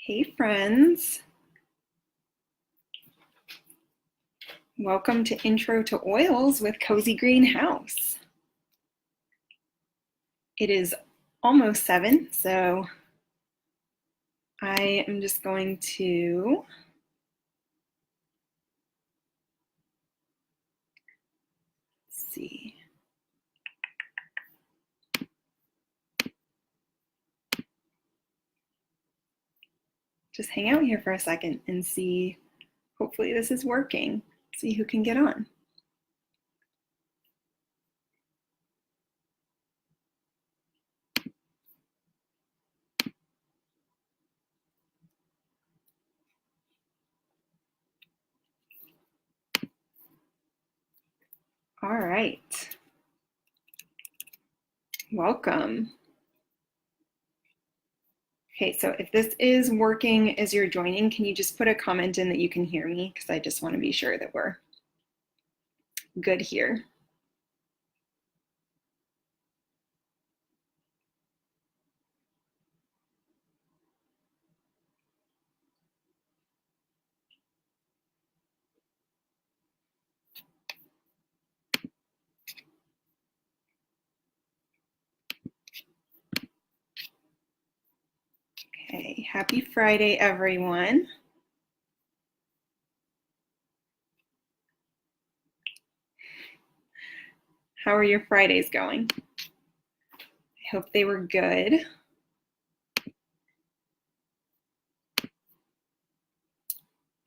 Hey friends, welcome to Intro to Oils with Cozy Greenhouse. It is almost 7, so I am just going to see. Just hang out here for a second and see. Hopefully this is working. See who can get on. All right. Welcome. Okay, so if this is working as you're joining, can you just put a comment in that you can hear me? Because I just want to be sure that we're good here. Okay, happy Friday, everyone. How are your Fridays going? I hope they were good.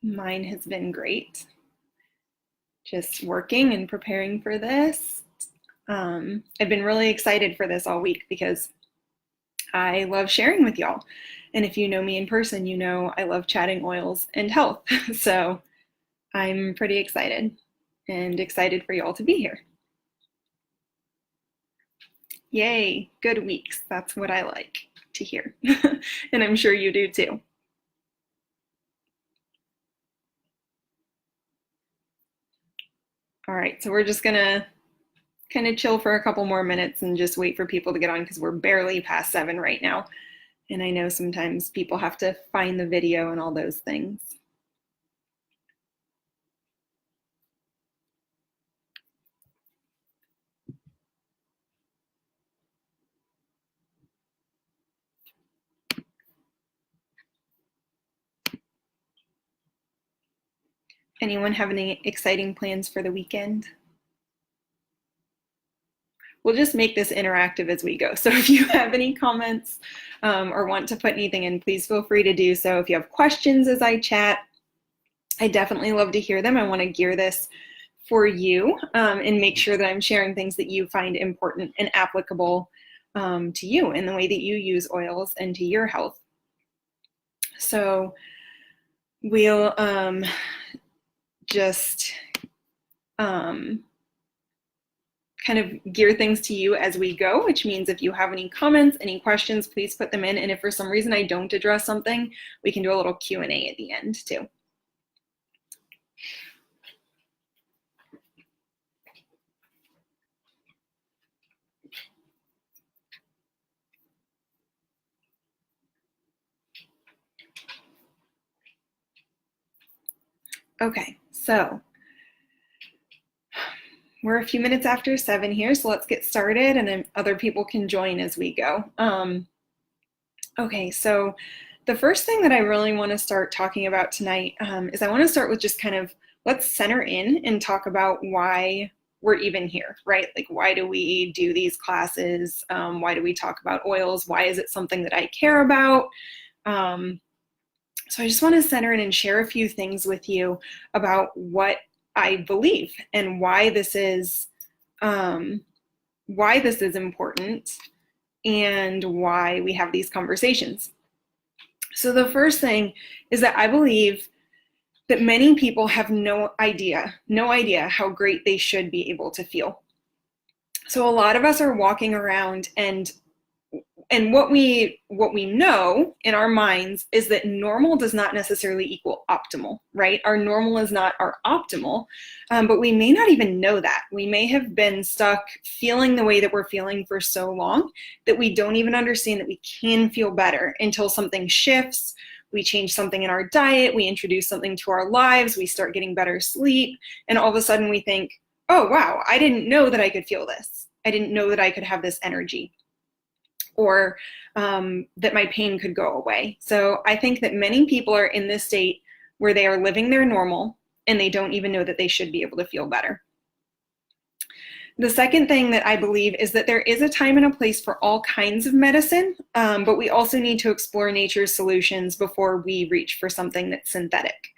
Mine has been great. Just working and preparing for this. I've been really excited for this all week because I love sharing with y'all. And if you know me in person, you know I love chatting oils and health. So I'm pretty excited and excited for y'all to be here. Yay, good weeks. That's what I like to hear. And I'm sure you do too. All right, so we're just gonna kind of chill for a couple more minutes and just wait for people to get on because we're barely past 7 right now. And I know sometimes people have to find the video and all those things. Anyone have any exciting plans for the weekend? We'll just make this interactive as we go. So if you have any comments or want to put anything in, please feel free to do so. If you have questions as I chat, I definitely love to hear them. I want to gear this for you and make sure that I'm sharing things that you find important and applicable to you in the way that you use oils and to your health. So we'll just kind of gear things to you as we go, which means if you have any comments, any questions, please put them in. And if for some reason I don't address something, we can do a little Q&A at the end too. Okay, so we're a few minutes after 7 here, so let's get started and then other people can join as we go. Okay, so the first thing that I really want to start talking about tonight is I want to start with just kind of let's center in and talk about why we're even here, right? Like, why do we do these classes? Why do we talk about oils? Why is it something that I care about? So I just want to center in and share a few things with you about what I believe and why this is important and why we have these conversations. So the first thing is that I believe that many people have no idea how great they should be able to feel. So a lot of us are walking around and what we know in our minds is that normal does not necessarily equal optimal, right? Our normal is not our optimal, but we may not even know that. We may have been stuck feeling the way that we're feeling for so long that we don't even understand that we can feel better until something shifts. we change something in our diet, we introduce something to our lives, we start getting better sleep, and all of a sudden we think, oh wow, I didn't know that I could feel this. I didn't know that I could have this energy, or that my pain could go away. So I think that many people are in this state where they are living their normal and they don't even know that they should be able to feel better. The second thing that I believe is that there is a time and a place for all kinds of medicine, but we also need to explore nature's solutions before we reach for something that's synthetic.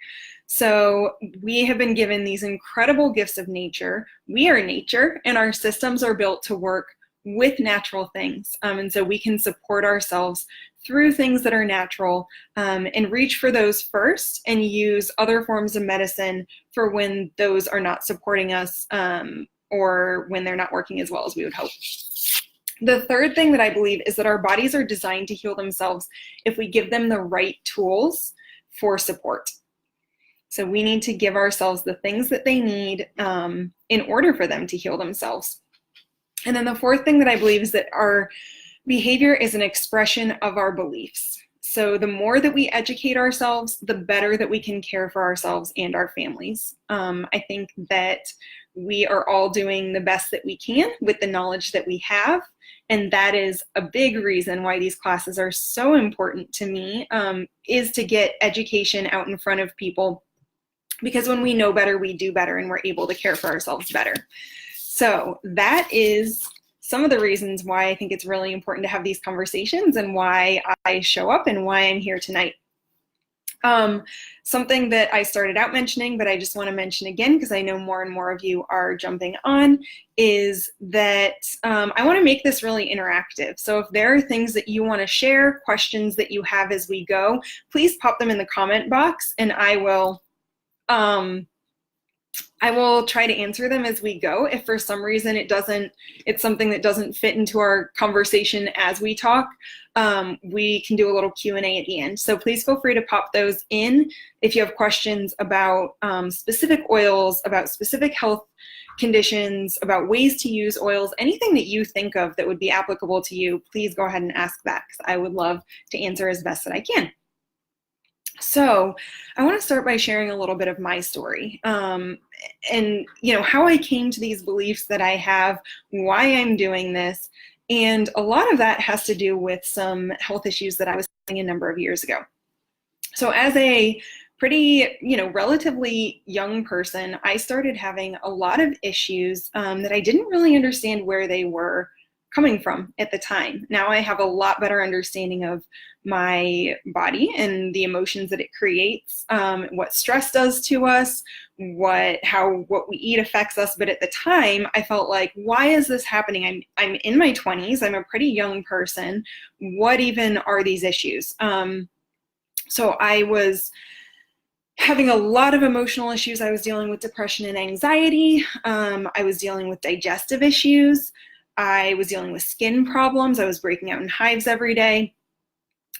So we have been given these incredible gifts of nature. We are nature, and our systems are built to work with natural things. And so we can support ourselves through things that are natural, and reach for those first and use other forms of medicine for when those are not supporting us, or when they're not working as well as we would hope. The third thing that I believe is that our bodies are designed to heal themselves if we give them the right tools for support. So we need to give ourselves the things that they need in order for them to heal themselves. And then the fourth thing that I believe is that our behavior is an expression of our beliefs. So the more that we educate ourselves, the better that we can care for ourselves and our families. I think that we are all doing the best that we can with the knowledge that we have. And that is a big reason why these classes are so important to me, is to get education out in front of people. Because when we know better, we do better, and we're able to care for ourselves better. So that is some of the reasons why I think it's really important to have these conversations, and why I show up, and why I'm here tonight. Something that I started out mentioning, but I just want to mention again, because I know more and more of you are jumping on, is that I want to make this really interactive. So if there are things that you want to share, questions that you have as we go, please pop them in the comment box, and I will try to answer them as we go. If for some reason it's something that doesn't fit into our conversation as we talk, we can do a little Q&A at the end. So please feel free to pop those in. If you have questions about specific oils, about specific health conditions, about ways to use oils, anything that you think of that would be applicable to you, please go ahead and ask that, because I would love to answer as best that I can. So I want to start by sharing a little bit of my story, and how I came to these beliefs that I have, why I'm doing this. And a lot of that has to do with some health issues that I was having a number of years ago. So as a pretty, relatively young person, I started having a lot of issues that I didn't really understand where they were coming from at the time. Now I have a lot better understanding of my body and the emotions that it creates, what stress does to us, what we eat affects us. But at the time, I felt like, why is this happening? I'm in my 20s. I'm a pretty young person. What even are these issues? So I was having a lot of emotional issues. I was dealing with depression and anxiety. I was dealing with digestive issues. I was dealing with skin problems. I was breaking out in hives every day.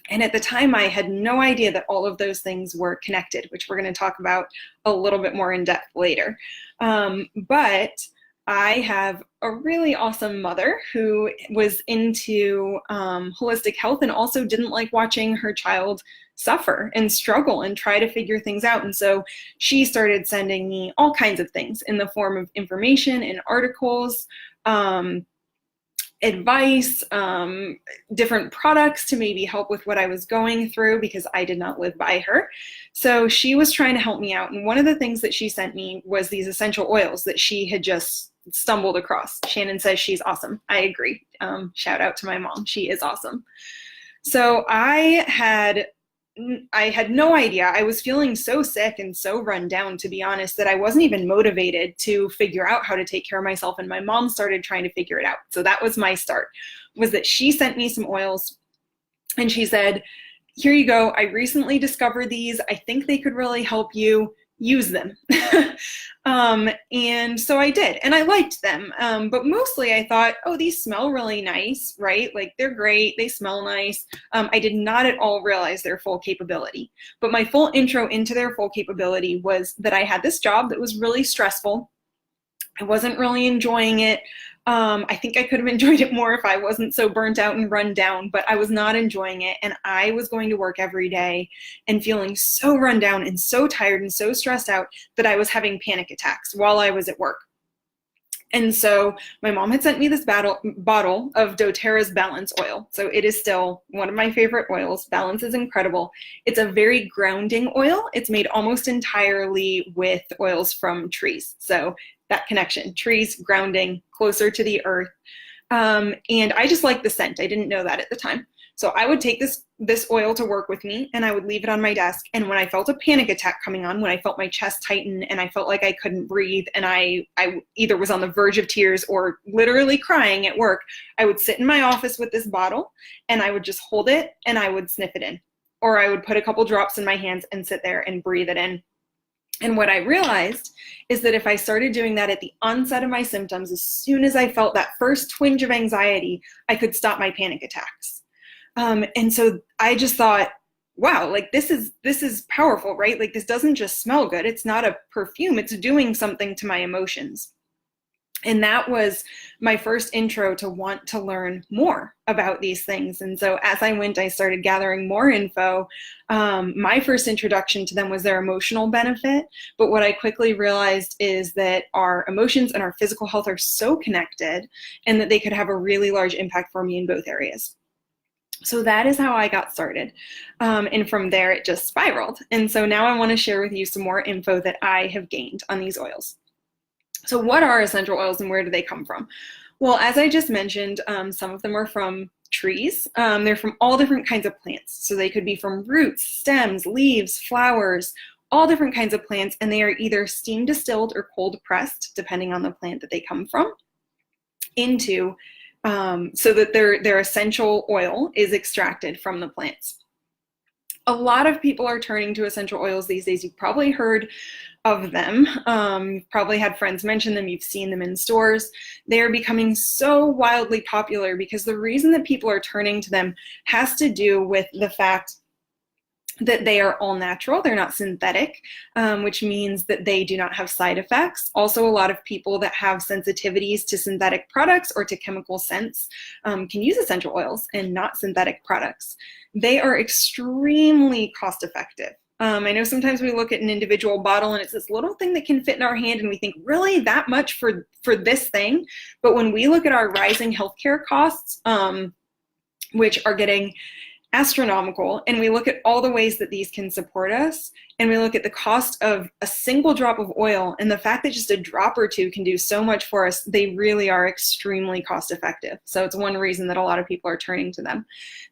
And at the time, I had no idea that all of those things were connected, which we're going to talk about a little bit more in depth later. But I have a really awesome mother who was into holistic health, and also didn't like watching her child suffer and struggle and try to figure things out. And so she started sending me all kinds of things in the form of information and articles, advice, different products to maybe help with what I was going through, because I did not live by her. So she was trying to help me out. And one of the things that she sent me was these essential oils that she had just stumbled across. Shannon says she's awesome. I agree. Shout out to my mom. She is awesome. So I had no idea. I was feeling so sick and so run down, to be honest, that I wasn't even motivated to figure out how to take care of myself. And my mom started trying to figure it out. So that was my start, was that she sent me some oils and she said, here you go. I recently discovered these. I think they could really help you. Use them. And so I did, and I liked them. But mostly I thought, oh, these smell really nice, right? Like, they're great. They smell nice. I did not at all realize their full capability. But my full intro into their full capability was that I had this job that was really stressful. I wasn't really enjoying it. I think I could have enjoyed it more if I wasn't so burnt out and run down, but I was not enjoying it. And I was going to work every day and feeling so run down and so tired and so stressed out that I was having panic attacks while I was at work. And so my mom had sent me this bottle of doTERRA's Balance oil. So it is still one of my favorite oils. Balance is incredible. It's a very grounding oil. It's made almost entirely with oils from trees. So that connection, trees, grounding, closer to the earth. And I just like the scent. I didn't know that at the time. So I would take this oil to work with me, and I would leave it on my desk. And when I felt a panic attack coming on, when I felt my chest tighten and I felt like I couldn't breathe and I either was on the verge of tears or literally crying at work, I would sit in my office with this bottle and I would just hold it and I would sniff it in. Or I would put a couple drops in my hands and sit there and breathe it in. And what I realized is that if I started doing that at the onset of my symptoms, as soon as I felt that first twinge of anxiety, I could stop my panic attacks. And so I just thought, wow, like this is powerful, right? Like this doesn't just smell good. It's not a perfume. It's doing something to my emotions. And that was my first intro to want to learn more about these things. And so as I went, I started gathering more info. My first introduction to them was their emotional benefit. But what I quickly realized is that our emotions and our physical health are so connected and that they could have a really large impact for me in both areas. So that is how I got started. And from there, it just spiraled. And so now I want to share with you some more info that I have gained on these oils. So what are essential oils and where do they come from? Well, as I just mentioned, some of them are from trees. They're from all different kinds of plants. So they could be from roots, stems, leaves, flowers, all different kinds of plants. And they are either steam distilled or cold pressed, depending on the plant that they come from, into so that their essential oil is extracted from the plants. A lot of people are turning to essential oils these days. You've probably heard of them. You've probably had friends mention them. You've seen them in stores. They are becoming so wildly popular because the reason that people are turning to them has to do with the fact that they are all natural. They're not synthetic, which means that they do not have side effects. Also, a lot of people that have sensitivities to synthetic products or to chemical scents can use essential oils and not synthetic products. They are extremely cost effective. I know sometimes we look at an individual bottle and it's this little thing that can fit in our hand and we think, really, that much for this thing? But when we look at our rising healthcare costs, which are getting astronomical, and we look at all the ways that these can support us, and we look at the cost of a single drop of oil and the fact that just a drop or two can do so much for us, they really are extremely cost effective. So it's one reason that a lot of people are turning to them.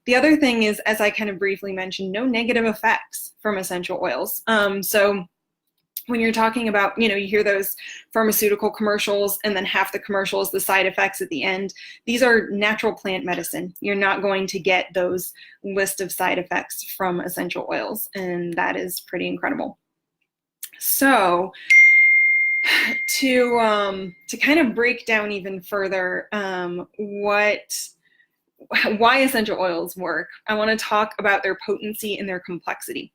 The other thing is, as I kind of briefly mentioned, no negative effects from essential oils. So when you're talking about, you hear those pharmaceutical commercials and then half the commercial is the side effects at the end. These are natural plant medicine. You're not going to get those list of side effects from essential oils, and that is pretty incredible. So to kind of break down even further why essential oils work, I want to talk about their potency and their complexity.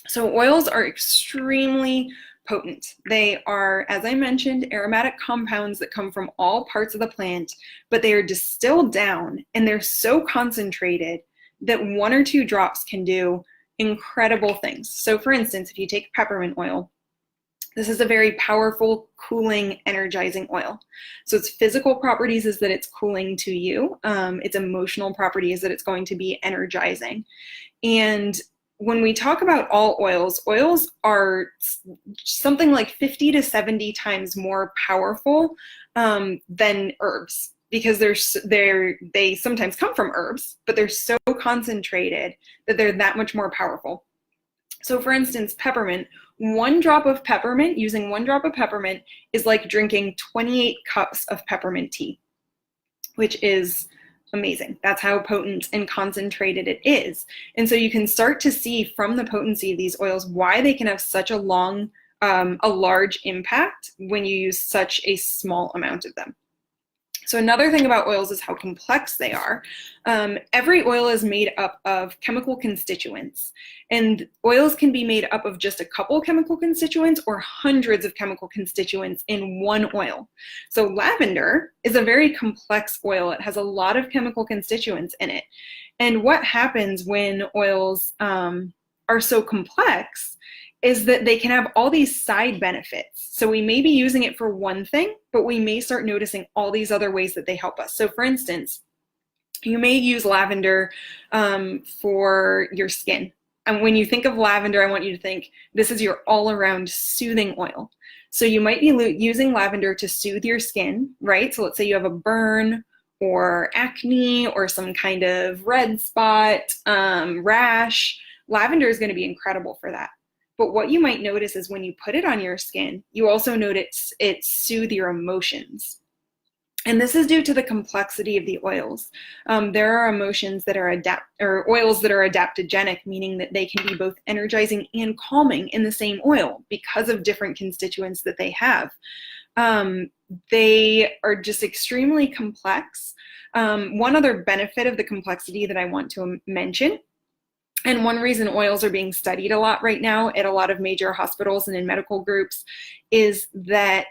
So oils are extremely potent. They are, as I mentioned, aromatic compounds that come from all parts of the plant, but they are distilled down and they're so concentrated that 1 or 2 drops can do incredible things. So for instance, if you take peppermint oil, this is a very powerful, cooling, energizing oil. So its physical properties is that it's cooling to you. Its emotional property is that it's going to be energizing. And when we talk about all oils, oils are something like 50 to 70 times more powerful than herbs, because they sometimes come from herbs, but they're so concentrated that they're that much more powerful. So for instance, peppermint, using 1 drop of peppermint is like drinking 28 cups of peppermint tea, which is amazing. That's how potent and concentrated it is. And so you can start to see from the potency of these oils why they can have such a large impact when you use such a small amount of them. So another thing about oils is how complex they are. Every oil is made up of chemical constituents, and oils can be made up of just a couple chemical constituents or hundreds of chemical constituents in one oil. So lavender is a very complex oil. It has a lot of chemical constituents in it. And what happens when oils are so complex is that they can have all these side benefits. So we may be using it for one thing, but we may start noticing all these other ways that they help us. So for instance, you may use lavender for your skin. And when you think of lavender, I want you to think this is your all-around soothing oil. So you might be using lavender to soothe your skin, right? So let's say you have a burn or acne or some kind of red spot, rash. Lavender is going to be incredible for that. But what you might notice is when you put it on your skin, you also notice it soothe your emotions. And this is due to the complexity of the oils. There are emotions that are oils that are adaptogenic, meaning that they can be both energizing and calming in the same oil because of different constituents that they have. They are just extremely complex. One other benefit of the complexity that I want to mention, and one reason oils are being studied a lot right now at a lot of major hospitals and in medical groups, is that,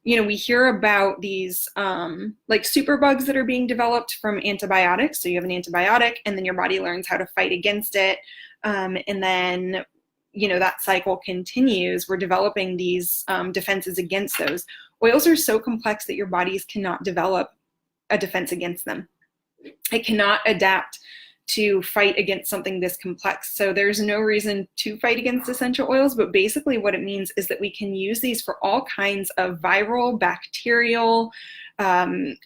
you know, we hear about these like superbugs that are being developed from antibiotics. So you have an antibiotic and then your body learns how to fight against it. And then, you know, that cycle continues. We're developing these defenses against those. Oils are so complex that your bodies cannot develop a defense against them. It cannot adapt to fight against something this complex. So there's no reason to fight against essential oils, but basically what it means is that we can use these for all kinds of viral, bacterial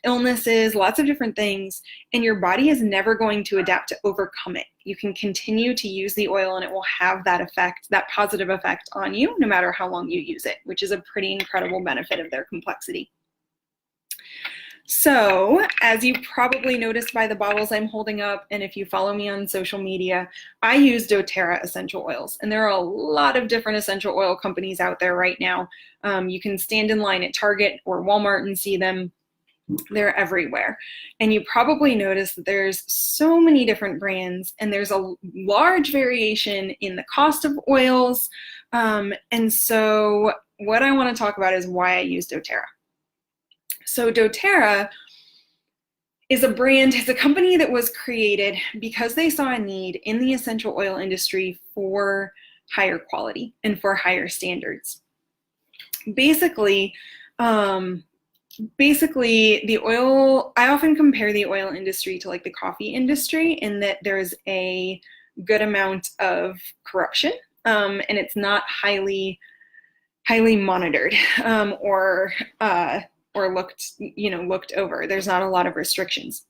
illnesses, lots of different things, and your body is never going to adapt to overcome it. You can continue to use the oil and it will have that effect, that positive effect on you, no matter how long you use it, which is a pretty incredible benefit of their complexity. So, as you probably noticed by the bottles I'm holding up, and if you follow me on social media, I use doTERRA essential oils. And there are a lot of different essential oil companies out there right now. You can stand in line at Target or Walmart and see them. They're everywhere. And you probably noticed that there's so many different brands, and there's a large variation in the cost of oils. And so what I want to talk about is why I use doTERRA. So doTERRA is a brand, it's a company that was created because they saw a need in the essential oil industry for higher quality and for higher standards. Basically, the oil, I often compare the oil industry to like the coffee industry in that there's a good amount of corruption, and it's not highly monitored or looked over. There's not a lot of restrictions.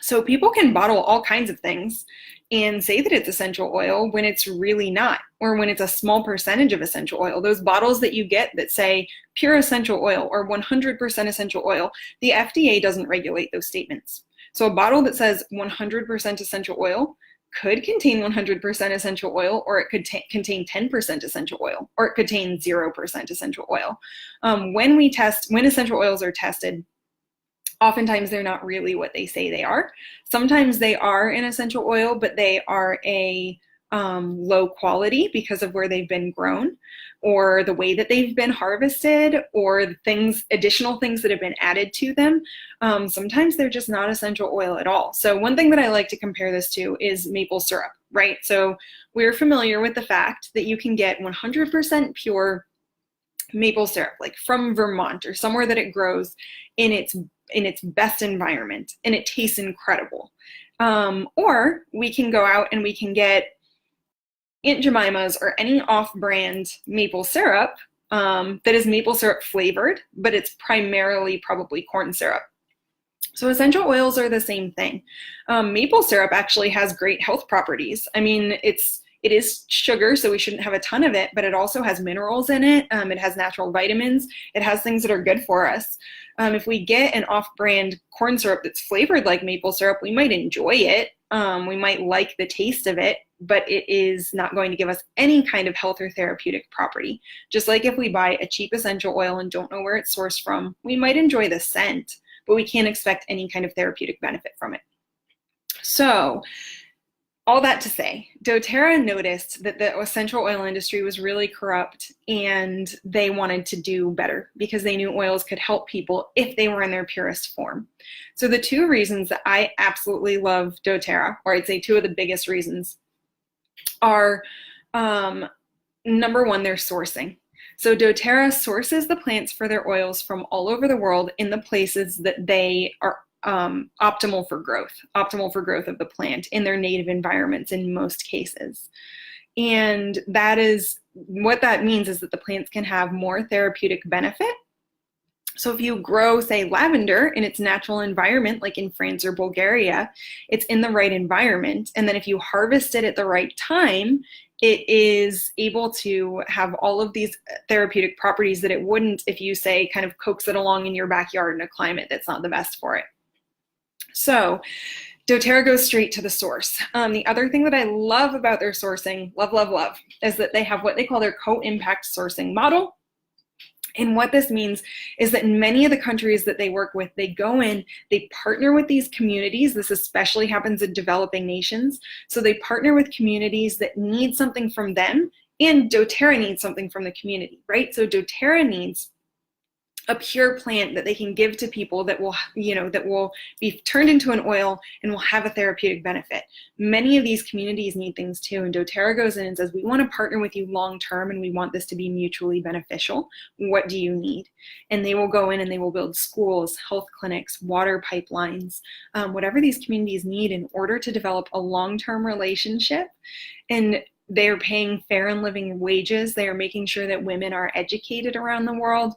So people can bottle all kinds of things and say that it's essential oil when it's really not, or when it's a small percentage of essential oil. Those bottles that you get that say pure essential oil or 100% essential oil, the FDA doesn't regulate those statements. So a bottle that says 100% essential oil could contain 100% essential oil, or it could contain 10% essential oil, or it could contain 0% essential oil. When essential oils are tested, oftentimes they're not really what they say they are. Sometimes they are an essential oil, but they are a low quality because of where they've been grown, or the way that they've been harvested, or the additional things that have been added to them. Sometimes they're just not essential oil at all. So one thing that I like to compare this to is maple syrup, right? So we're familiar with the fact that you can get 100% pure maple syrup, like from Vermont or somewhere that it grows in its best environment, and it tastes incredible. Or we can go out and we can get Aunt Jemima's or any off-brand maple syrup that is maple syrup flavored, but it's primarily probably corn syrup. So essential oils are the same thing. Maple syrup actually has great health properties. I mean, it is sugar, so we shouldn't have a ton of it, but it also has minerals in it. It has natural vitamins. It has things that are good for us. If we get an off-brand corn syrup that's flavored like maple syrup, we might enjoy it. We might like the taste of it, but it is not going to give us any kind of health or therapeutic property. Just like if we buy a cheap essential oil and don't know where it's sourced from, we might enjoy the scent, but we can't expect any kind of therapeutic benefit from it. So all that to say, doTERRA noticed that the essential oil industry was really corrupt, and they wanted to do better because they knew oils could help people if they were in their purest form. So the two reasons that I absolutely love doTERRA, or I'd say two of the biggest reasons, are number one, their sourcing. So doTERRA sources the plants for their oils from all over the world in the places that they are optimal for growth of the plant in their native environments in most cases. And that is what that means, is that the plants can have more therapeutic benefit. So if you grow, say, lavender in its natural environment, like in France or Bulgaria, it's in the right environment. And then if you harvest it at the right time, it is able to have all of these therapeutic properties that it wouldn't if you, say, kind of coax it along in your backyard in a climate that's not the best for it. So doTERRA goes straight to the source. The other thing that I love about their sourcing, love, is that they have what they call their co-impact sourcing model. And what this means is that in many of the countries that they work with, they go in, they partner with these communities. This especially happens in developing nations. So they partner with communities that need something from them, and doTERRA needs something from the community, right? So doTERRA needs a pure plant that they can give to people that will, that will be turned into an oil and will have a therapeutic benefit. Many of these communities need things too, and doTERRA goes in and says, we want to partner with you long term, and we want this to be mutually beneficial. What do you need? And they will go in and they will build schools, health clinics, water pipelines, whatever these communities need in order to develop a long-term relationship. And they are paying fair and living wages. They are making sure that women are educated around the world.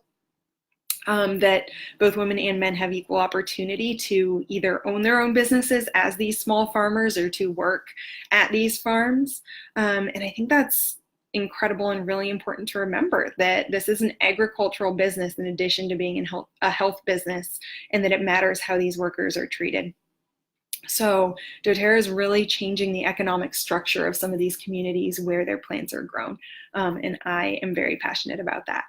That both women and men have equal opportunity to either own their own businesses as these small farmers or to work at these farms. And I think that's incredible and really important to remember, that this is an agricultural business in addition to being a health business, and that it matters how these workers are treated. So doTERRA is really changing the economic structure of some of these communities where their plants are grown. And I am very passionate about that.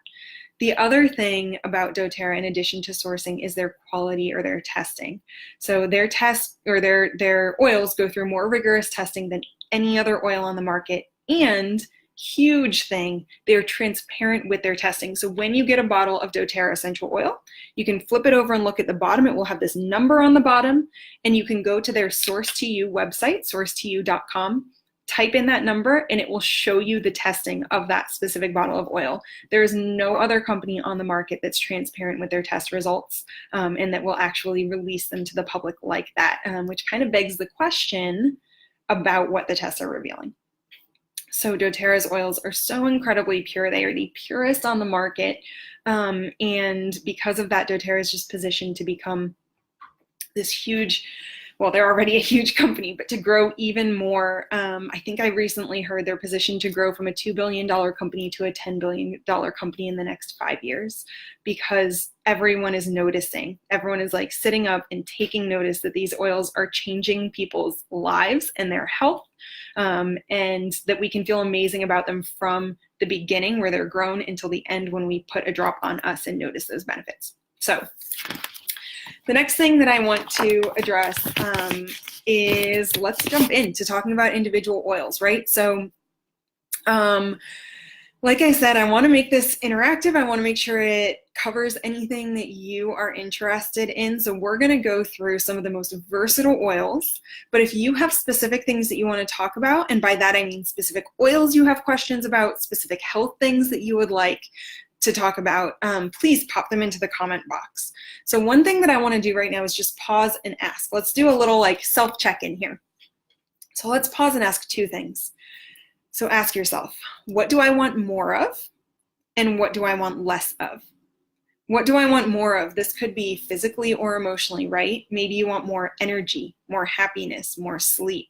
The other thing about doTERRA, in addition to sourcing, is their quality or their testing. So their tests or their oils go through more rigorous testing than any other oil on the market. And huge thing, they're transparent with their testing. So when you get a bottle of doTERRA essential oil, you can flip it over and look at the bottom. It will have this number on the bottom, and you can go to their Source to You website, sourcetoyou.com. Type in that number and it will show you the testing of that specific bottle of oil. There is no other company on the market that's transparent with their test results, and that will actually release them to the public like that, which kind of begs the question about what the tests are revealing. So doTERRA's oils are so incredibly pure. They are the purest on the market. And because of that, doTERRA is just positioned to become this huge, well, they're already a huge company, but to grow even more. I think I recently heard they're positioned to grow from a $2 billion company to a $10 billion company in the next 5 years, because everyone is noticing. Everyone is like sitting up and taking notice that these oils are changing people's lives and their health, and that we can feel amazing about them from the beginning where they're grown until the end when we put a drop on us and notice those benefits. So the next thing that I want to address is, let's jump into talking about individual oils, right? So like I said, I want to make this interactive. I want to make sure it covers anything that you are interested in. So we're going to go through some of the most versatile oils, but if you have specific things that you want to talk about, and by that I mean specific oils you have questions about, specific health things that you would like to talk about, please pop them into the comment box. So one thing that I want to do right now is just pause and ask. Let's do a little like self-check-in here. So let's pause and ask two things. So ask yourself, what do I want more of? And what do I want less of? What do I want more of? This could be physically or emotionally, right? Maybe you want more energy, more happiness, more sleep.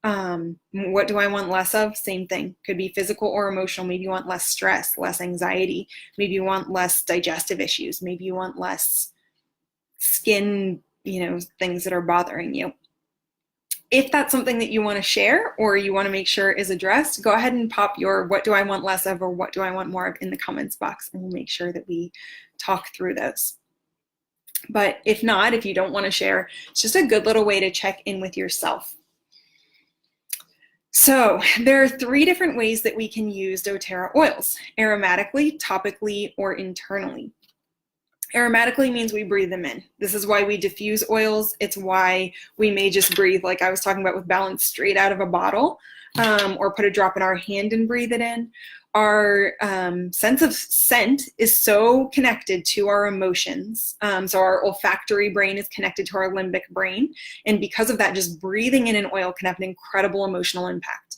What do I want less of? Same thing. Could be physical or emotional. Maybe you want less stress, less anxiety. Maybe you want less digestive issues. Maybe you want less skin, things that are bothering you. If that's something that you want to share or you want to make sure is addressed, go ahead and pop your what do I want less of or what do I want more of in the comments box, and we'll make sure that we talk through those. But if not, if you don't want to share, it's just a good little way to check in with yourself. So there are 3 different ways that we can use doTERRA oils: aromatically, topically, or internally. Aromatically means we breathe them in. This is why we diffuse oils. It's why we may just breathe, like I was talking about with balance, straight out of a bottle, or put a drop in our hand and breathe it in. Our sense of scent is so connected to our emotions. So our olfactory brain is connected to our limbic brain. And because of that, just breathing in an oil can have an incredible emotional impact.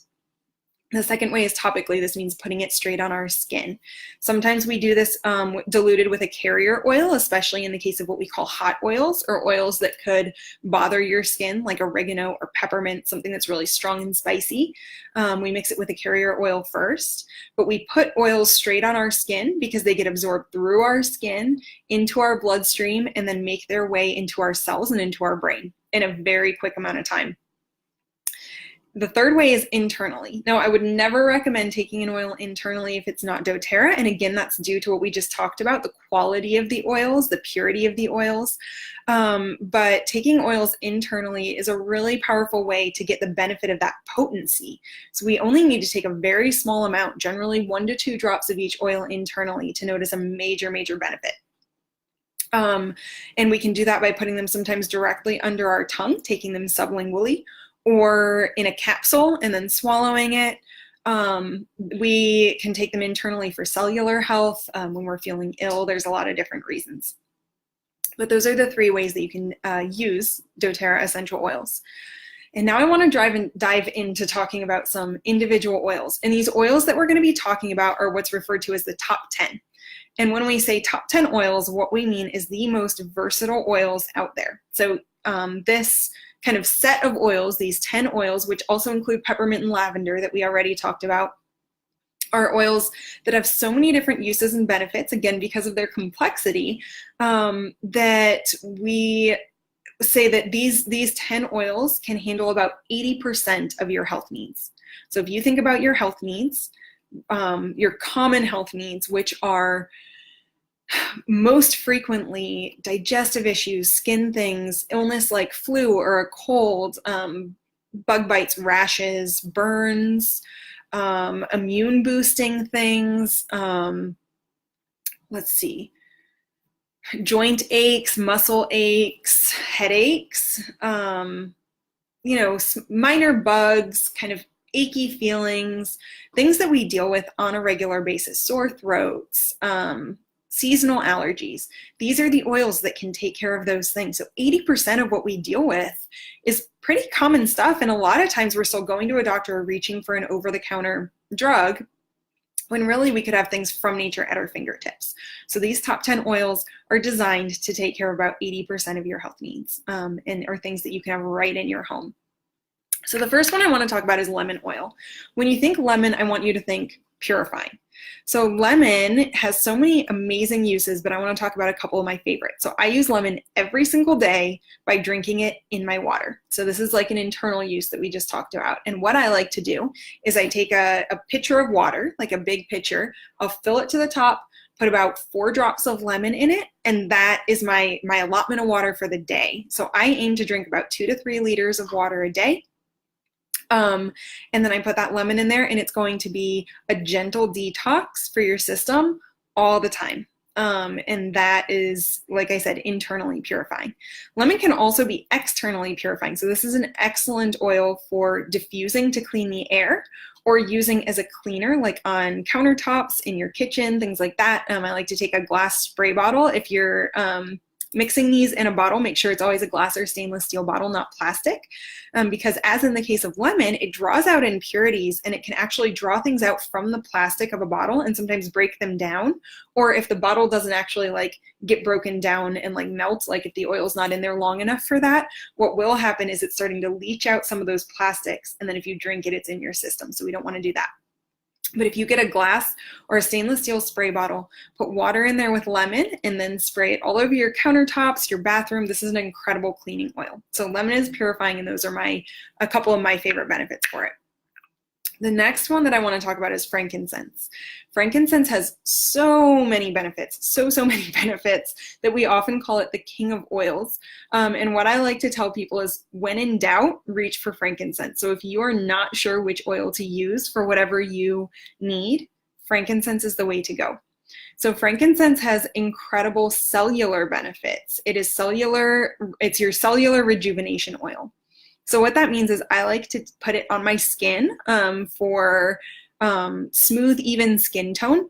The second way is topically. This means putting it straight on our skin. Sometimes we do this diluted with a carrier oil, especially in the case of what we call hot oils, or oils that could bother your skin, like oregano or peppermint, something that's really strong and spicy. We mix it with a carrier oil first, but we put oils straight on our skin because they get absorbed through our skin into our bloodstream and then make their way into our cells and into our brain in a very quick amount of time. The third way is internally. Now, I would never recommend taking an oil internally if it's not doTERRA. And again, that's due to what we just talked about, the quality of the oils, the purity of the oils. But taking oils internally is a really powerful way to get the benefit of that potency. So we only need to take a very small amount, generally 1 to 2 drops of each oil internally, to notice a major, major benefit. And we can do that by putting them sometimes directly under our tongue, taking them sublingually, or in a capsule and then swallowing it. We can take them internally for cellular health, when we're feeling ill. There's a lot of different reasons. But those are the 3 ways that you can use doTERRA essential oils. And now I want to dive into talking about some individual oils. And these oils that we're going to be talking about are what's referred to as the top 10. And when we say top 10 oils, what we mean is the most versatile oils out there. So this kind of set of oils, these 10 oils, which also include peppermint and lavender that we already talked about, are oils that have so many different uses and benefits, again, because of their complexity, that we say that these 10 oils can handle about 80% of your health needs. So if you think about your health needs, your common health needs, which are most frequently digestive issues, skin things, illness like flu or a cold, bug bites, rashes, burns, immune boosting things, let's see, joint aches, muscle aches, headaches, minor bugs, kind of achy feelings, things that we deal with on a regular basis, sore throats, seasonal allergies. These are the oils that can take care of those things. So 80% of what we deal with is pretty common stuff. And a lot of times we're still going to a doctor or reaching for an over-the-counter drug, when really we could have things from nature at our fingertips. So these top 10 oils are designed to take care of about 80% of your health needs, and are things that you can have right in your home. So the first one I want to talk about is lemon oil. When you think lemon, I want you to think purifying. So lemon has so many amazing uses, but I want to talk about a couple of my favorites. So I use lemon every single day by drinking it in my water. So this is like an internal use that we just talked about. And what I like to do is I take a pitcher of water, like a big pitcher, I'll fill it to the top, put about 4 drops of lemon in it, and that is my allotment of water for the day. So I aim to drink about 2 to 3 liters of water a day. And then I put that lemon in there, and it's going to be a gentle detox for your system all the time. And that is, like I said, internally purifying. Lemon can also be externally purifying. So this is an excellent oil for diffusing to clean the air, or using as a cleaner, like on countertops, in your kitchen, things like that. I like to take a glass spray bottle. If you're mixing these in a bottle, make sure it's always a glass or stainless steel bottle, not plastic, because as in the case of lemon, it draws out impurities, and it can actually draw things out from the plastic of a bottle and sometimes break them down. Or if the bottle doesn't actually like get broken down and like melt, like if the oil's not in there long enough for that, what will happen is it's starting to leach out some of those plastics, and then if you drink it, it's in your system. So we don't want to do that. But if you get a glass or a stainless steel spray bottle, put water in there with lemon, and then spray it all over your countertops, your bathroom. This is an incredible cleaning oil. So lemon is purifying, and those are a couple of my favorite benefits for it. The next one that I want to talk about is frankincense. Frankincense has so many benefits, so many benefits, that we often call it the king of oils. And what I like to tell people is, when in doubt, reach for frankincense. So if you are not sure which oil to use for whatever you need, frankincense is the way to go. So frankincense has incredible cellular benefits. It's your cellular rejuvenation oil. So what that means is I like to put it on my skin for smooth, even skin tone.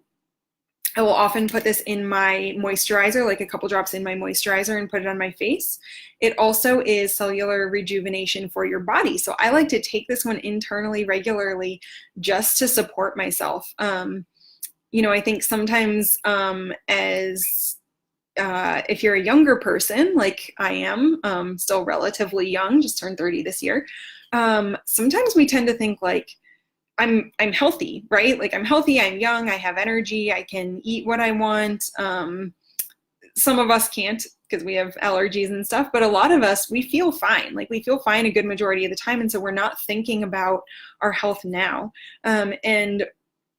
I will often put this in my moisturizer, like a couple drops in my moisturizer, and put it on my face. It also is cellular rejuvenation for your body. So I like to take this one internally regularly just to support myself. I think sometimes if you're a younger person, like I am, still relatively young, just turned 30 this year, sometimes we tend to think like, I'm healthy, right? Like I'm healthy, I'm young, I have energy, I can eat what I want. Some of us can't because we have allergies and stuff, but a lot of us, we feel fine. Like we feel fine a good majority of the time. And so we're not thinking about our health now. And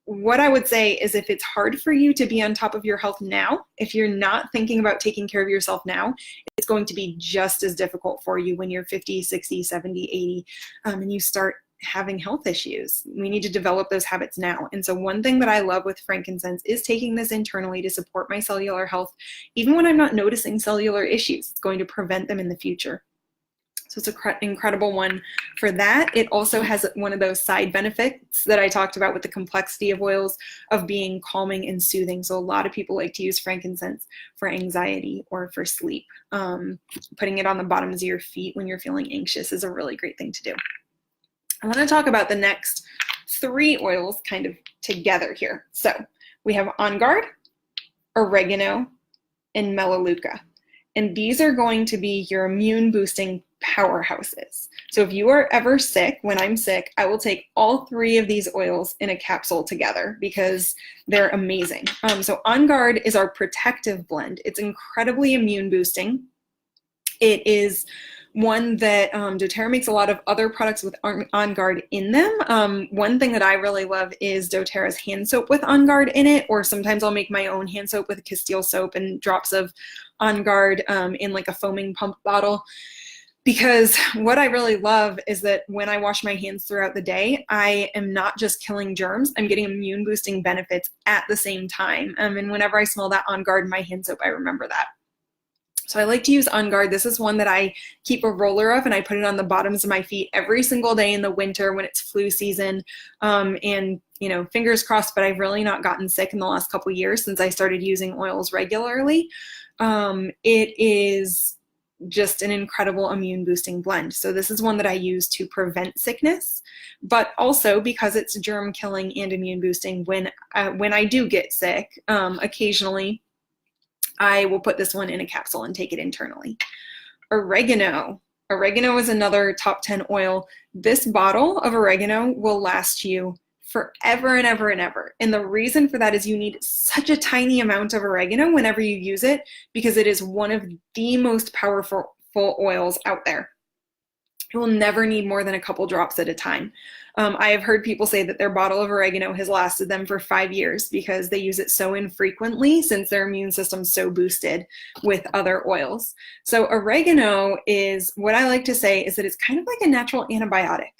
what I would say is, if it's hard for you to be on top of your health now, if you're not thinking about taking care of yourself now, it's going to be just as difficult for you when you're 50, 60, 70, 80, and you start having health issues. We need to develop those habits now. And so one thing that I love with frankincense is taking this internally to support my cellular health. Even when I'm not noticing cellular issues, it's going to prevent them in the future. So it's an incredible one for that. It also has one of those side benefits that I talked about with the complexity of oils, of being calming and soothing. So a lot of people like to use frankincense for anxiety or for sleep. Putting it on the bottoms of your feet when you're feeling anxious is a really great thing to do. I want to talk about the next 3 oils kind of together here. So we have On Guard, oregano, and melaleuca. And these are going to be your immune boosting powerhouses. So if you are ever sick, when I'm sick, I will take all 3 of these oils in a capsule together because they're amazing. So On Guard is our protective blend. It's incredibly immune boosting. It is one that doTERRA makes a lot of other products with On Guard in them. One thing that I really love is doTERRA's hand soap with On Guard in it, or sometimes I'll make my own hand soap with Castile soap and drops of On Guard in like a foaming pump bottle. Because what I really love is that when I wash my hands throughout the day, I am not just killing germs, I'm getting immune boosting benefits at the same time. And whenever I smell that On Guard in my hand soap, I remember that. So I like to use On Guard. This is one that I keep a roller of, and I put it on the bottoms of my feet every single day in the winter when it's flu season. And fingers crossed, but I've really not gotten sick in the last couple of years since I started using oils regularly. It is just an incredible immune boosting blend. So this is one that I use to prevent sickness, but also because it's germ killing and immune boosting when I do get sick, occasionally I will put this one in a capsule and take it internally. Oregano. Oregano is another top 10 oil. This bottle of oregano will last you forever and ever and ever. And the reason for that is you need such a tiny amount of oregano whenever you use it, because it is one of the most powerful oils out there. You will never need more than a couple drops at a time. I have heard people say that their bottle of oregano has lasted them for 5 years because they use it so infrequently since their immune system's so boosted with other oils. So oregano is, what I like to say is that it's kind of like a natural antibiotic.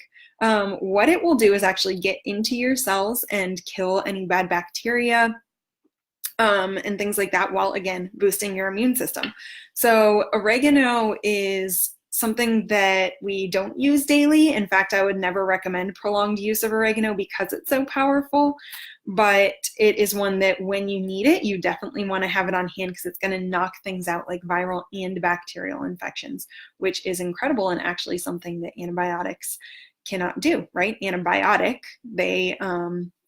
What it will do is actually get into your cells and kill any bad bacteria and things like that, while again boosting your immune system. So oregano is something that we don't use daily. In fact, I would never recommend prolonged use of oregano because it's so powerful, but it is one that when you need it, you definitely want to have it on hand because it's going to knock things out like viral and bacterial infections, which is incredible and actually something that antibiotics cannot do, right? Antibiotic, they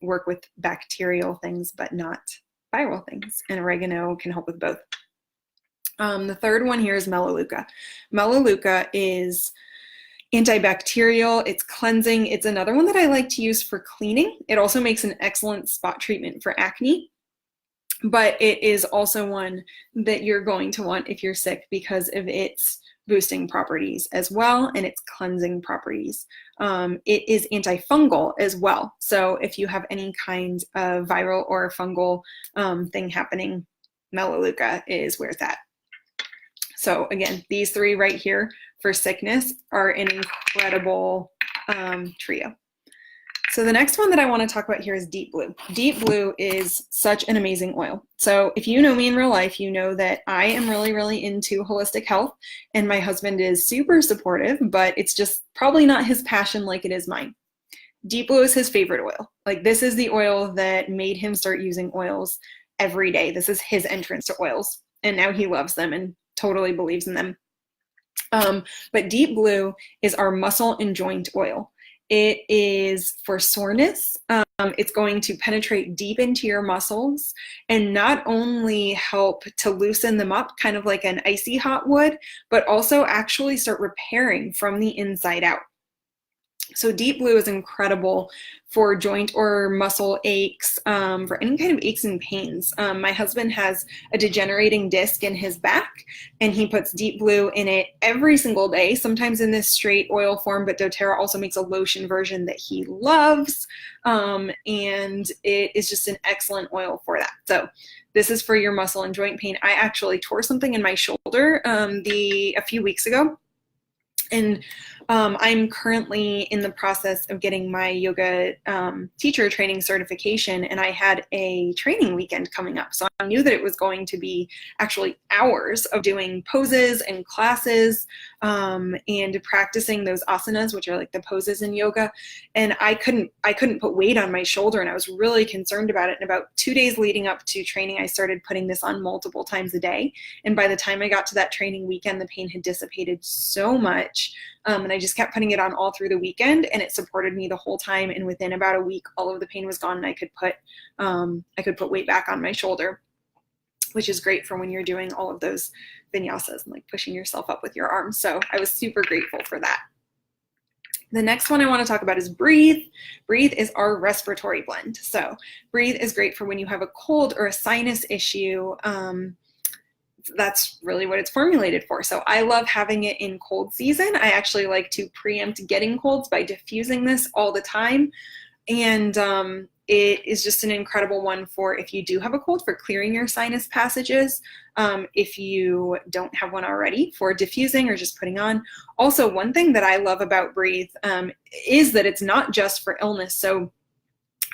work with bacterial things, but not viral things, and oregano can help with both. The third one here is melaleuca. Melaleuca is antibacterial, it's cleansing. It's another one that I like to use for cleaning. It also makes an excellent spot treatment for acne, but it is also one that you're going to want if you're sick because of its boosting properties as well, and its cleansing properties. It is antifungal as well. So if you have any kind of viral or fungal thing happening, Melaleuca is where it's at. So again, these three right here for sickness are an incredible trio. So the next one that I want to talk about here is Deep Blue. Deep Blue is such an amazing oil. So if you know me in real life, you know that I am really, really into holistic health, and my husband is super supportive, but it's just probably not his passion like it is mine. Deep Blue is his favorite oil. Like, this is the oil that made him start using oils every day. This is his entrance to oils, and now he loves them and totally believes in them. But Deep Blue is our muscle and joint oil. It is for soreness. It's going to penetrate deep into your muscles and not only help to loosen them up, kind of like an icy hot would, but also actually start repairing from the inside out. So Deep Blue is incredible for joint or muscle aches, for any kind of aches and pains. My husband has a degenerating disc in his back, and he puts Deep Blue in it every single day, sometimes in this straight oil form, but doTERRA also makes a lotion version that he loves, and it is just an excellent oil for that. So this is for your muscle and joint pain. I actually tore something in my shoulder a few weeks ago. And I'm currently in the process of getting my yoga teacher training certification, and I had a training weekend coming up. So I knew that it was going to be actually hours of doing poses and classes and practicing those asanas, which are like the poses in yoga. And I couldn't put weight on my shoulder, and I was really concerned about it. And about 2 days leading up to training, I started putting this on multiple times a day. And by the time I got to that training weekend, the pain had dissipated so much. And I just kept putting it on all through the weekend, and it supported me the whole time. And within about a week, all of the pain was gone, and I could put weight back on my shoulder, which is great for when you're doing all of those vinyasas and like pushing yourself up with your arms. So I was super grateful for that. The next one I want to talk about is Breathe. Breathe is our respiratory blend. So Breathe is great for when you have a cold or a sinus issue. That's really what it's formulated for. So I love having it in cold season. I actually like to preempt getting colds by diffusing this all the time. And it is just an incredible one for if you do have a cold, for clearing your sinus passages. If you don't have one already, for diffusing or just putting on. Also, one thing that I love about Breathe is that it's not just for illness. So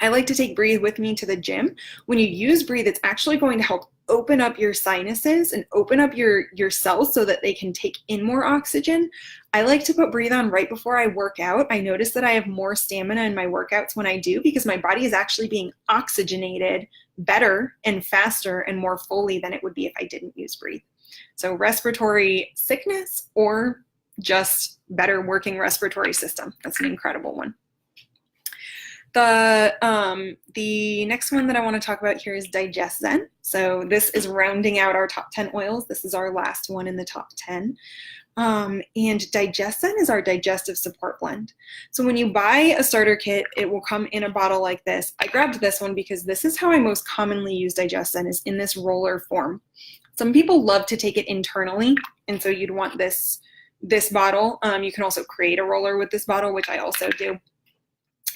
I like to take Breathe with me to the gym. When you use Breathe, it's actually going to help open up your sinuses and open up your cells so that they can take in more oxygen. I like to put Breathe on right before I work out. I notice that I have more stamina in my workouts when I do, because my body is actually being oxygenated better and faster and more fully than it would be if I didn't use Breathe. So respiratory sickness or just better working respiratory system. That's an incredible one. The next one that I want to talk about here is Digest Zen. So this is rounding out our top 10 oils. This is our last one in the top 10. And Digest Zen is our digestive support blend. So when you buy a starter kit, it will come in a bottle like this. I grabbed this one because this is how I most commonly use Digest Zen, is in this roller form. Some people love to take it internally, and so you'd want this bottle. You can also create a roller with this bottle, which I also do.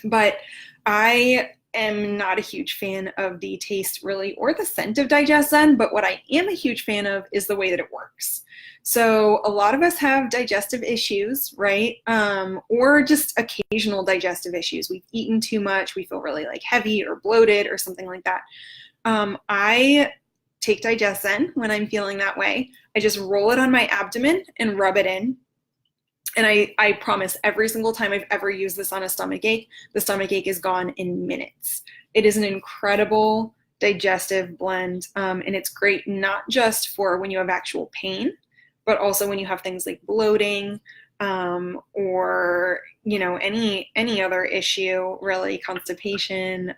But I am not a huge fan of the taste really or the scent of Digest Zen, but what I am a huge fan of is the way that it works. So a lot of us have digestive issues, right? Or just occasional digestive issues. We've eaten too much, we feel really like heavy or bloated or something like that. I take Digest Zen when I'm feeling that way. I just roll it on my abdomen and rub it in. And I promise every single time I've ever used this on a stomach ache, the stomach ache is gone in minutes. It is an incredible digestive blend, and it's great not just for when you have actual pain, but also when you have things like bloating, or any other issue, really, constipation,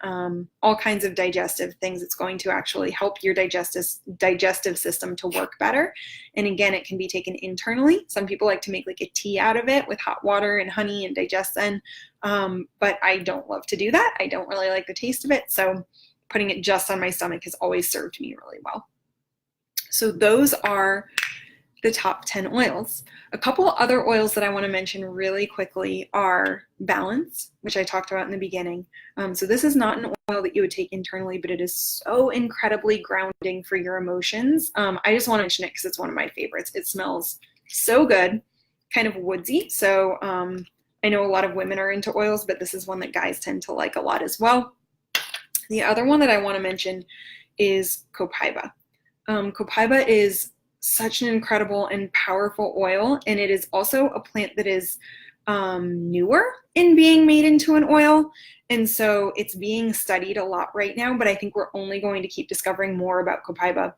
all kinds of digestive things. It's going to actually help your digestive system to work better. And again, it can be taken internally. Some people like to make like a tea out of it with hot water and honey and Digest Zen, but I don't love to do that. I don't really like the taste of it, so putting it just on my stomach has always served me really well. So those are the top 10 oils. A couple other oils that I want to mention really quickly are Balance, which I talked about in the beginning. So this is not an oil that you would take internally, but it is so incredibly grounding for your emotions. I just want to mention it because it's one of my favorites. It smells so good, kind of woodsy. So I know a lot of women are into oils, but this is one that guys tend to like a lot as well. The other one that I want to mention is copaiba. Copaiba is such an incredible and powerful oil, and it is also a plant that is newer in being made into an oil, and so it's being studied a lot right now, but I think we're only going to keep discovering more about copaiba.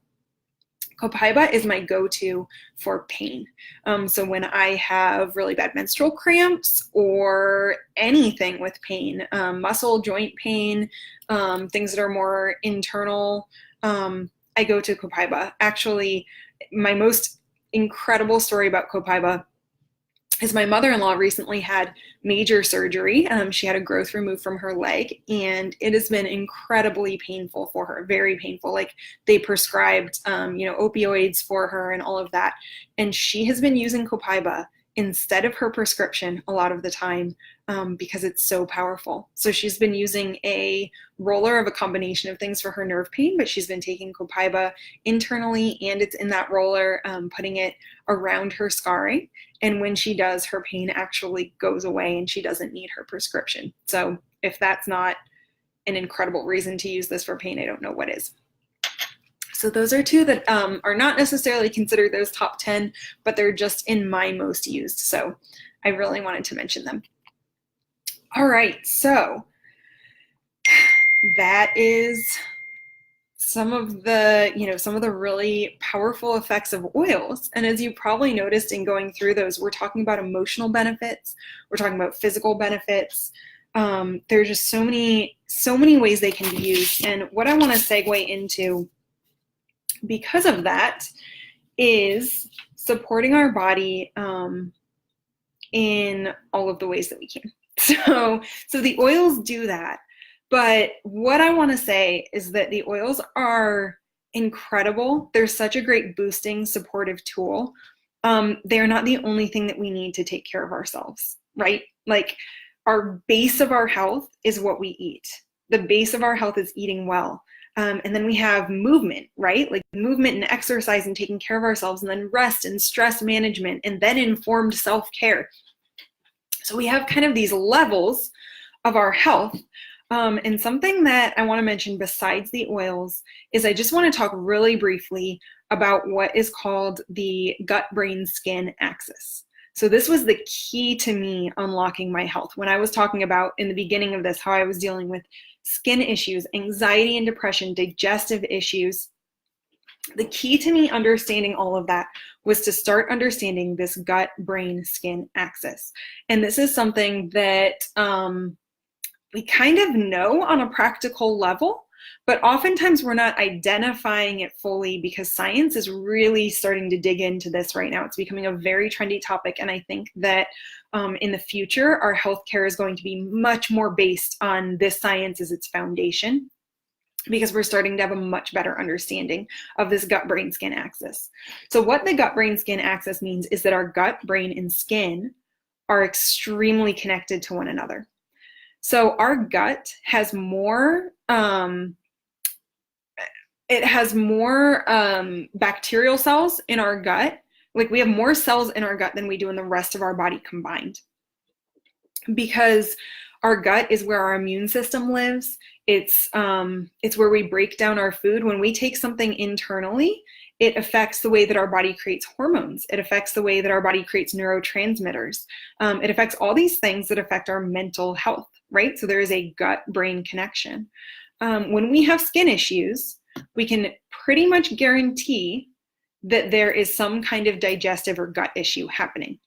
Copaiba is my go-to for pain. So when I have really bad menstrual cramps or anything with pain, muscle, joint pain, things that are more internal, I go to copaiba. Actually, my most incredible story about copaiba is my mother-in-law recently had major surgery. She had a growth removed from her leg, and it has been incredibly painful for her, very painful. Like they prescribed, opioids for her and all of that. And she has been using copaiba instead of her prescription a lot of the time because it's so powerful. So she's been using a roller of a combination of things for her nerve pain, but she's been taking copaiba internally, and it's in that roller, putting it around her scarring. And when she does, her pain actually goes away and she doesn't need her prescription. So if that's not an incredible reason to use this for pain, I don't know what is. So those are two that are not necessarily considered those top 10, but they're just in my most used. So I really wanted to mention them. All right, so that is some of the really powerful effects of oils. And as you probably noticed in going through those, we're talking about emotional benefits, we're talking about physical benefits. There's just so many ways they can be used. And what I want to segue into because of that is supporting our body in all of the ways that we can. So the oils do that. But what I want to say is that the oils are incredible. They're such a great boosting, supportive tool. They're not the only thing that we need to take care of ourselves, right? Like our base of our health is what we eat. The base of our health is eating well. And then we have movement, right? Like movement and exercise and taking care of ourselves, and then rest and stress management, and then informed self-care. So we have kind of these levels of our health. And something that I want to mention besides the oils is I just want to talk really briefly about what is called the gut-brain-skin axis. So this was the key to me unlocking my health. When I was talking about in the beginning of this, how I was dealing with skin issues, anxiety and depression, digestive issues, the key to me understanding all of that was to start understanding this gut-brain-skin axis. And this is something that we kind of know on a practical level, but oftentimes we're not identifying it fully because science is really starting to dig into this right now. It's becoming a very trendy topic, and I think that in the future, our healthcare is going to be much more based on this science as its foundation, because we're starting to have a much better understanding of this gut-brain-skin axis. So what the gut-brain-skin axis means is that our gut, brain, and skin are extremely connected to one another. So our gut has more, bacterial cells in our gut. Like we have more cells in our gut than we do in the rest of our body combined. Because our gut is where our immune system lives. It's where we break down our food. When we take something internally, it affects the way that our body creates hormones. It affects the way that our body creates neurotransmitters. It affects all these things that affect our mental health, right? So there is a gut-brain connection. When we have skin issues, we can pretty much guarantee that there is some kind of digestive or gut issue happening.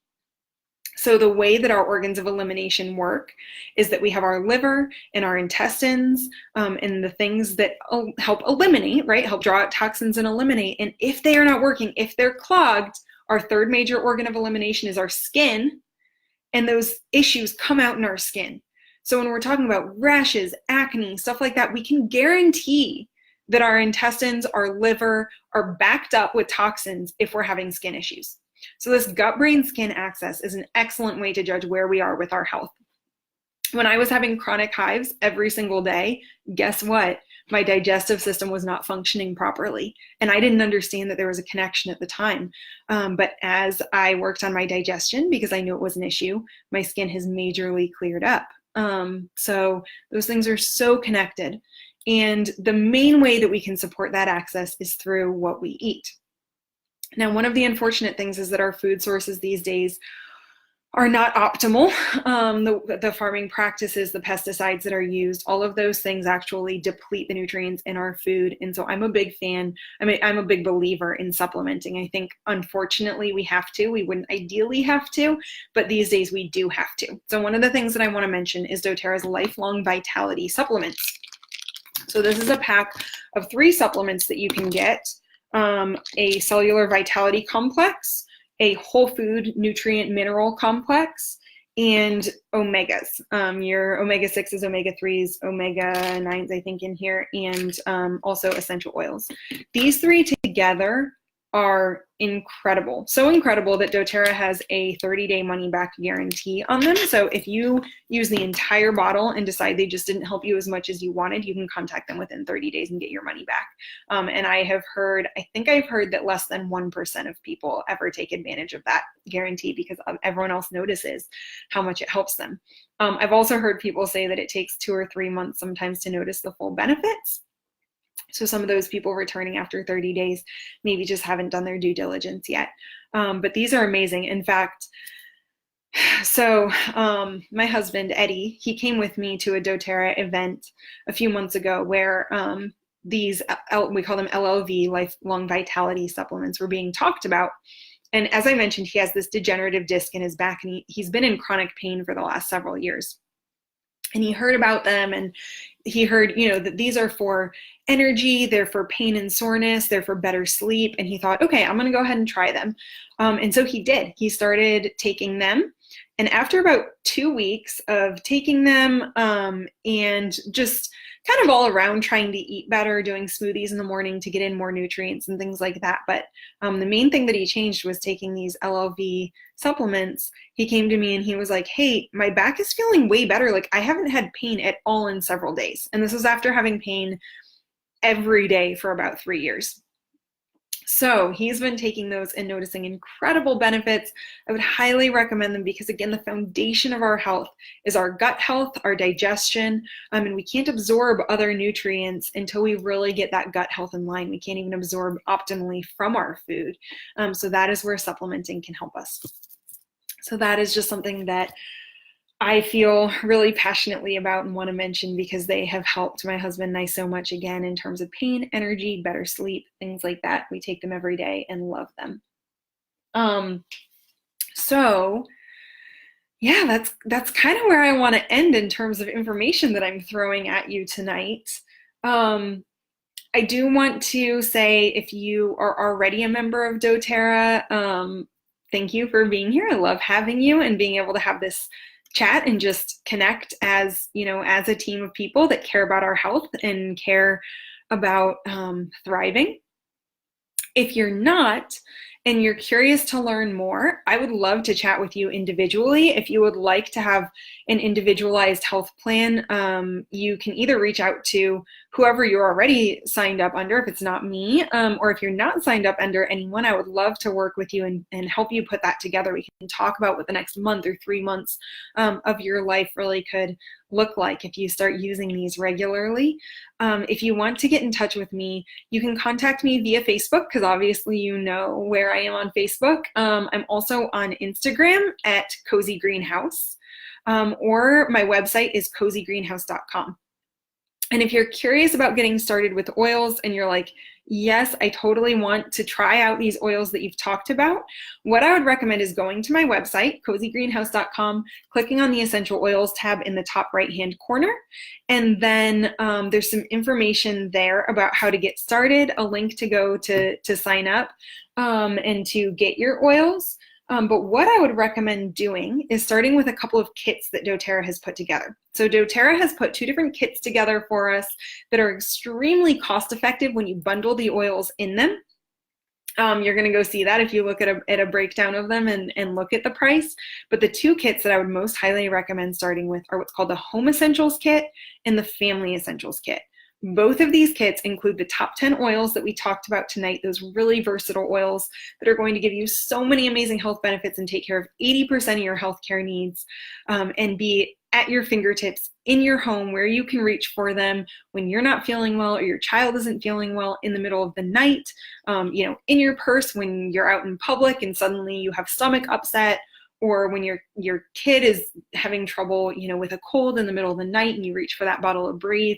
So the way that our organs of elimination work is that we have our liver and our intestines and the things that help eliminate, right? Help draw out toxins and eliminate. And if they are not working, if they're clogged, our third major organ of elimination is our skin, and those issues come out in our skin. So when we're talking about rashes, acne, stuff like that, we can guarantee that our intestines, our liver are backed up with toxins if we're having skin issues. So this gut-brain-skin axis is an excellent way to judge where we are with our health. When I was having chronic hives every single day, guess what? My digestive system was not functioning properly. And I didn't understand that there was a connection at the time. But as I worked on my digestion, because I knew it was an issue, my skin has majorly cleared up. So those things are so connected. And the main way that we can support that axis is through what we eat. Now, one of the unfortunate things is that our food sources these days are not optimal. The farming practices, the pesticides that are used, all of those things actually deplete the nutrients in our food. And so I'm a big fan. I'm a big believer in supplementing. I think, unfortunately, we have to. We wouldn't ideally have to, but these days we do have to. So one of the things that I want to mention is doTERRA's Lifelong Vitality supplements. So this is a pack of 3 supplements that you can get. A cellular vitality complex, a whole food nutrient mineral complex, and omegas. Your omega-6s, omega-3s, omega-9s, I think, in here, and also essential oils. These 3 together are incredible. So incredible that doTERRA has a 30-day money-back guarantee on them. So if you use the entire bottle and decide they just didn't help you as much as you wanted, you can contact them within 30 days and get your money back. And I think I've heard that less than 1% of people ever take advantage of that guarantee because everyone else notices how much it helps them. I've also heard people say that it takes 2 or 3 months sometimes to notice the full benefits. So some of those people returning after 30 days maybe just haven't done their due diligence yet. But these are amazing. In fact, so my husband, Eddie, he came with me to a doTERRA event a few months ago where these, we call them LLV, lifelong vitality supplements, were being talked about. And as I mentioned, he has this degenerative disc in his back, and he's been in chronic pain for the last several years. And he heard about them, and he heard, that these are for energy, they're for pain and soreness, they're for better sleep. And he thought, okay, I'm going to go ahead and try them. And so he did. He started taking them. And after about 2 weeks of taking them and just kind of all around trying to eat better, doing smoothies in the morning to get in more nutrients and things like that. But the main thing that he changed was taking these LLV supplements. He came to me and he was like, hey, my back is feeling way better. Like, I haven't had pain at all in several days. And this was after having pain every day for about 3 years. So he's been taking those and noticing incredible benefits. I would highly recommend them because, again, the foundation of our health is our gut health, our digestion, and we can't absorb other nutrients until we really get that gut health in line. We can't even absorb optimally from our food. So that is where supplementing can help us. So that is just something that I feel really passionately about and want to mention because they have helped my husband and I so much, again, in terms of pain, energy, better sleep, things like that. We take them every day and love them. So yeah, that's kind of where I want to end in terms of information that I'm throwing at you tonight. I do want to say, if you are already a member of doTERRA, thank you for being here. I love having you and being able to have this chat and just connect as a team of people that care about our health and care about thriving. If you're not, and you're curious to learn more, I would love to chat with you individually. If you would like to have an individualized health plan, you can either reach out to whoever you're already signed up under, if it's not me, or if you're not signed up under anyone, I would love to work with you and help you put that together. We can talk about what the next month or 3 months of your life really could look like if you start using these regularly. If you want to get in touch with me, you can contact me via Facebook, because obviously you know where I am on Facebook. I'm also on Instagram at Cozy Greenhouse, or my website is cozygreenhouse.com. And if you're curious about getting started with oils and you're like, yes, I totally want to try out these oils that you've talked about, what I would recommend is going to my website, cozygreenhouse.com, clicking on the essential oils tab in the top right-hand corner. And then there's some information there about how to get started, a link to go to sign up and to get your oils. But what I would recommend doing is starting with a couple of kits that doTERRA has put together. So doTERRA has put 2 different kits together for us that are extremely cost effective when you bundle the oils in them. You're going to go see that if you look at a breakdown of them and look at the price. But the 2 kits that I would most highly recommend starting with are what's called the Home Essentials Kit and the Family Essentials Kit. Both of these kits include the top 10 oils that we talked about tonight, those really versatile oils that are going to give you so many amazing health benefits and take care of 80% of your healthcare needs, and be at your fingertips in your home where you can reach for them when you're not feeling well or your child isn't feeling well in the middle of the night, in your purse when you're out in public and suddenly you have stomach upset, or when your kid is having trouble, with a cold in the middle of the night and you reach for that bottle of Breathe.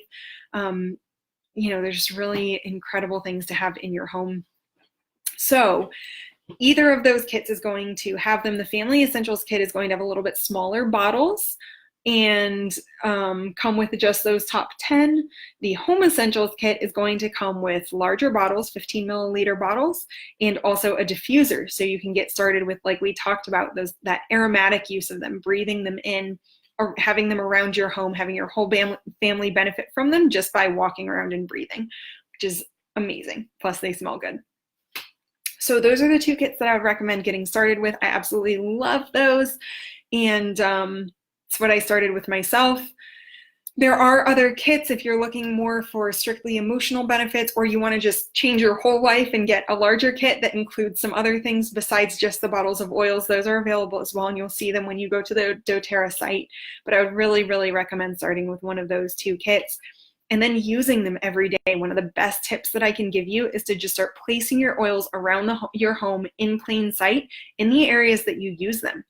There's just really incredible things to have in your home. So either of those kits is going to have them. The Family Essentials Kit is going to have a little bit smaller bottles and come with just those top 10. The Home Essentials Kit is going to come with larger bottles, 15 milliliter bottles, and also a diffuser. So you can get started with, like we talked about, that aromatic use of them, breathing them in, or having them around your home, having your whole family benefit from them just by walking around and breathing, which is amazing. Plus they smell good. So those are the 2 kits that I would recommend getting started with. I absolutely love those. And it's what I started with myself. There are other kits if you're looking more for strictly emotional benefits, or you want to just change your whole life and get a larger kit that includes some other things besides just the bottles of oils. Those are available as well, and you'll see them when you go to the doTERRA site. But I would really, really recommend starting with one of those 2 kits and then using them every day. One of the best tips that I can give you is to just start placing your oils around your home in plain sight in the areas that you use them.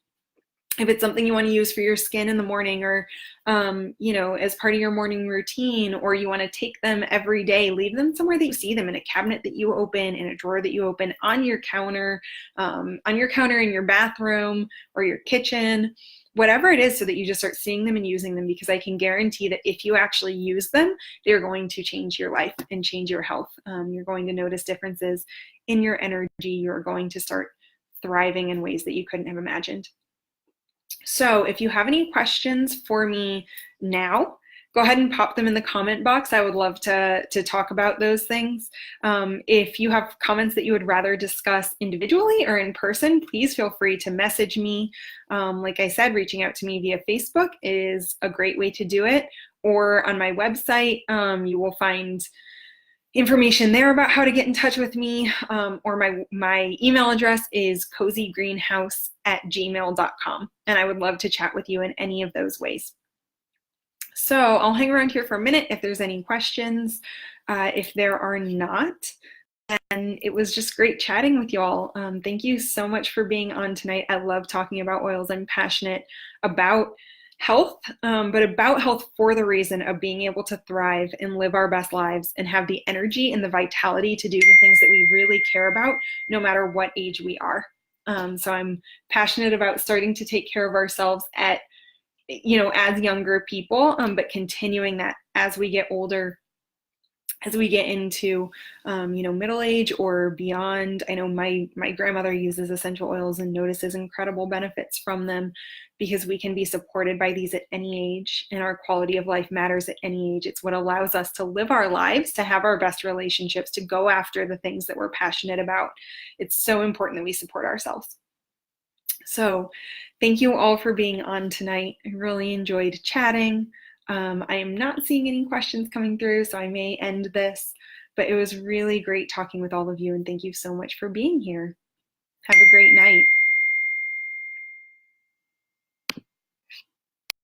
If it's something you want to use for your skin in the morning, or as part of your morning routine, or you want to take them every day, leave them somewhere that you see them, in a cabinet that you open, in a drawer that you open, on your counter in your bathroom or your kitchen, whatever it is, so that you just start seeing them and using them, because I can guarantee that if you actually use them, they're going to change your life and change your health. You're going to notice differences in your energy. You're going to start thriving in ways that you couldn't have imagined. So if you have any questions for me now, go ahead and pop them in the comment box. I would love to talk about those things. If you have comments that you would rather discuss individually or in person, please feel free to message me. Like I said, reaching out to me via Facebook is a great way to do it. Or on my website, you will find information there about how to get in touch with me, or my email address is cozygreenhouse@gmail.com, and I would love to chat with you in any of those ways. So I'll hang around here for a minute if there's any questions. If there are not, and it was just great chatting with you all. Thank you so much for being on tonight. I love talking about oils. I'm passionate about health, but about health for the reason of being able to thrive and live our best lives and have the energy and the vitality to do the things that we really care about, no matter what age we are. So I'm passionate about starting to take care of ourselves as younger people, but continuing that as we get older, as we get into, middle age or beyond. I know my grandmother uses essential oils and notices incredible benefits from them, because we can be supported by these at any age, and our quality of life matters at any age. It's what allows us to live our lives, to have our best relationships, to go after the things that we're passionate about. It's so important that we support ourselves. So thank you all for being on tonight. I really enjoyed chatting. I am not seeing any questions coming through, so I may end this, but it was really great talking with all of you, and thank you so much for being here. Have a great night.